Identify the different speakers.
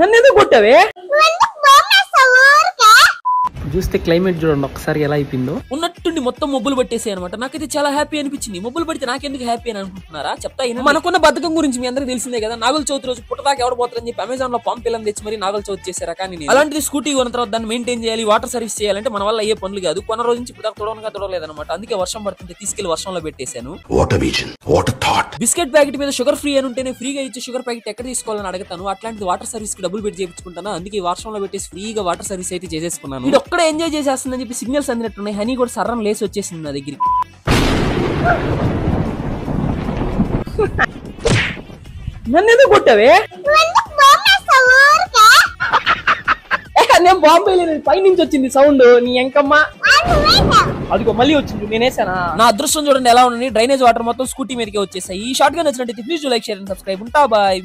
Speaker 1: నన్ను ఎందుకు కొట్టావే? చూస్తే క్లైమేట్ చూడండి ఒకసారి ఎలా అయిపోయిందో. ఉన్నట్టుండి మొత్తం మబ్బులు పట్టేసాయి అనమాట. నాకైతే చాలా హ్యాపీ అనిపించింది. మబ్బులు పడితే నాకెందుకు హ్యాపీ అని అనుకుంటున్నారా? చెప్తా. మనకున్న బద్ధకం గురించి మీ అందరికీ తెలిసిందే కదా. నాగుల చవితి రోజు పుట్టదాకా ఎవరు పోతారని చెప్పి అమెజాన్ లో పంపిల్లని తెచ్చి మరి నాగుల చవితి చేశారా. కానీ అలాంటిది స్కూటీ కొన్న తర్వాత దాన్ని మెయింటైన్ చేయాలి, వాటర్ సర్వీస్ చేయాలంటే మన వల్ల అయ్యే పనులు కాదు. కొన్న రోజు నుంచి ఇప్పుడు తొడలేదన్నమాట. అందుకే వర్షం పడుతుంటే తీసుకెళ్లి వర్షంలో పెట్టేశాను. బిస్కెట్ ప్యాకెట్ మీద షుగర్ ఫ్రీ అని ఉంటేనే ఫ్రీగా ఇచ్చే షుగర్ ప్యాకెట్ ఎక్కడ తీసుకోవాలని అడుగుతాను. అట్లాంటిది వాటర్ సర్వీస్ కి డబ్బులు పెట్టి చేయించుకుంటాను. అందుకే వర్షంలో పెట్టేసి ఫ్రీగా వాటర్ సర్వీస్ అయితే చేసేసుకున్నాను. ఇది ఒక్కడే ఎంజాయ్ చేసేస్తుందని చెప్పి సిగ్నల్స్ అందినట్టున్నాయి. హనీ కూడా సర్రం లేసి వచ్చేసింది నా దగ్గరికి. నన్ను ఎందుకు కొట్టావే? నేను బాంబే పై నుంచి వచ్చింది సౌండ్. నీ ఎంకమ్మ అదిగో మళ్ళీ వచ్చింది. నేనేసానా? నా అదృష్టం చూడండి ఎలా ఉంది. డ్రైనేజ్ వాటర్ మొత్తం స్కూటీ మీదకే వచ్చేసాయి. ఈ షార్ట్ గా నచ్చినట్టు please like, share and subscribe. ఉంటా బాయ్.